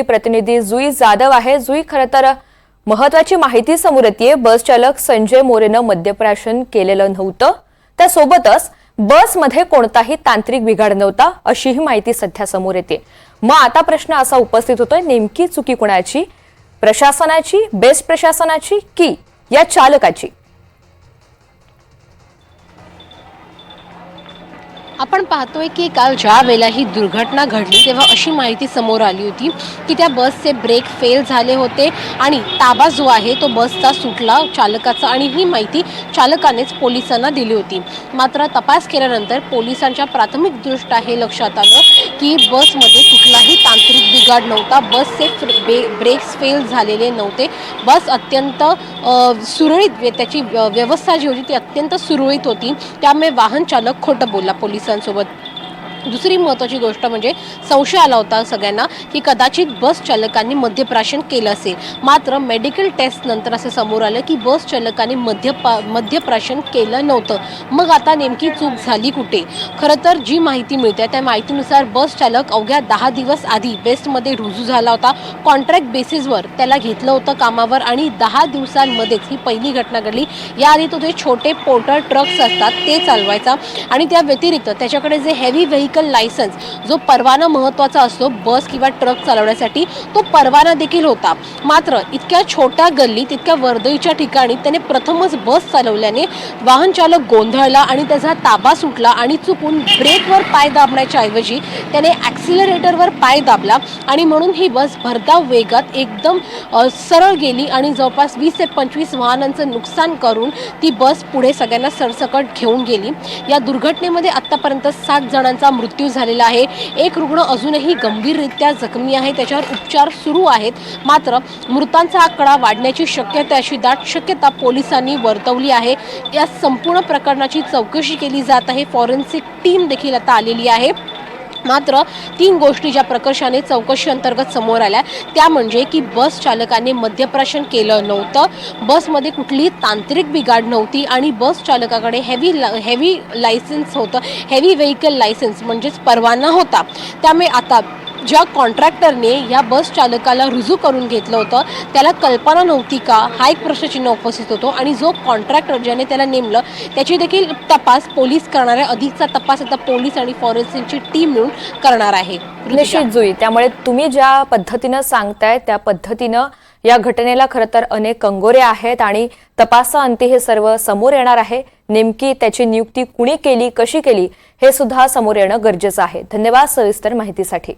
प्रतिनिधी जुई जाधव आहे। जुई, खरं तर महत्त्वाची माहिती समोर येते। बस चालक संजय मोरेनं मद्यप्राशन केलेलं नव्हतं, त्यासोबतच बसमध्ये कोणताही तांत्रिक बिघाड नव्हता अशीही माहिती सध्या समोर येते। मग आता प्रश्न असा उपस्थित होतोय, नेमकी चुकी कोणाची? प्रशासनाची, बेस्ट प्रशासनाची की या चालकाची? आपण पाहतोय की काल ज्या वेळेला ही दुर्घटना घडली तेव्हा अशी माहिती समोर आली होती की त्या बसचे ब्रेक फेल झाले होते आणि ताबा जो आहे तो बसचा सुटला चालकाचा, आणि ही माहिती चालकानेच पोलिसांना दिली होती। मात्र तपास केल्यानंतर पोलिसांच्या प्राथमिकदृष्ट्या हे लक्षात आलं की बसमध्ये कुठलाही तांत्रिक बिघाड नव्हता, बसचे ब्रेक्स फेल झालेले नव्हते, बस अत्यंत सुरळीत, त्याची व्यवस्था जी होती ती अत्यंत सुरळीत होती, त्यामुळे वाहन चालक खोटं बोलला पोलिसांसोबत। दुसरी महत्त्वाची गोष्ट म्हणजे संशय आला होता सगळ्यांना की कदाचित बस चालकांनी मद्यप्राशन केलं असेल, मात्र मेडिकल टेस्ट नंतर असं समोर आलं की बस चालकांनी मद्यप्राशन केलं नव्हतं। मग आता नेमकी चूक झाली कुठे? खरं तर जी माहिती मिळते त्या माहितीनुसार बस चालक अवघ्या 10 दिवस आधी बेस्टमध्ये रुजू झाला होता, कॉन्ट्रॅक्ट बेसिसवर त्याला घेतलं होतं कामावर, आणि 10 दिवसांमध्येच ही पहिली घटना घडली। याआधी तो जे छोटे पोर्टर ट्रक्स असतात ते चालवायचा, आणि त्या व्यतिरिक्त त्याच्याकडे जे हेवी व्हेकल लायसन्स, जो परवाना महत्त्वाचा असतो बस किंवा ट्रक चालवण्यासाठी, तो परवाना देखील होता। मात्र इतक्या छोट्या गल्लीत, इतक्या वर्दळीच्या ठिकाणी त्याने प्रथमच बस चालवल्याने वाहन चालक गोंधळला आणि त्याचा ताबा सुटला, आणि चुकून ब्रेकवर पाय दाबण्याच्या ऐवजी त्याने ॲक्सिलरेटरवर पाय दाबला, आणि म्हणून ही बस भरधाव वेगात एकदम सरळ गेली आणि जवळपास 20 ते 25 वाहनांचं नुकसान करून ती बस पुढे सगळ्यांना सरसकट घेऊन गेली। या दुर्घटनेमध्ये आतापर्यंत 7 जणांचा मृत्यू झालेला आहे। एक रुग्ण अजूनही गंभीररित्या जखमी आहे, त्याच्यावर उपचार सुरू आहेत। मात्र मृतांचा आकडा वाढण्याची शक्यता, अशी दाट शक्यता पोलिसांनी वर्तवली आहे। या संपूर्ण प्रकरणाची चौकशी केली जात आहे, फॉरेन्सिक टीम देखील आता आलेली आहे। मात्र 3 गोष्टी ज्या प्रकर्षाने चौकशी अंतर्गत समोर आल्या त्या म्हणजे की बस चालकाने मद्यप्राशन केलं नव्हतं, बसमध्ये कुठलीही तांत्रिक बिघाड नव्हती, आणि बस चालकाकडे हेवी लायसन्स होतं, हेवी व्हेकल लायसन्स म्हणजेच परवाना होता। त्यामुळे आता ज्या कॉन्ट्रॅक्टरने या बस चालकाला रुजू करून घेतलं होतं त्याला कल्पना नव्हती का, हा एक प्रश्नचिन्ह उपस्थित होतो। आणि जो कॉन्ट्रॅक्टर ज्याने त्याला नेमलं त्याची देखील तपास पोलीस करणार आहे। अधिकचा तपास आता पोलीस आणि फॉरेन्सिकची टीम मिळून करणार आहे। निश्चित जुई, त्यामुळे तुम्ही ज्या पद्धतीनं सांगताय त्या पद्धतीनं या घटनेला खरं तर अनेक कंगोरे आहेत, आणि तपासाअंती हे सर्व समोर येणार आहे। नेमकी त्याची नियुक्ती कुणी केली, कशी केली, हे सुद्धा समोर येणं गरजेचं आहे। धन्यवाद सविस्तर माहितीसाठी।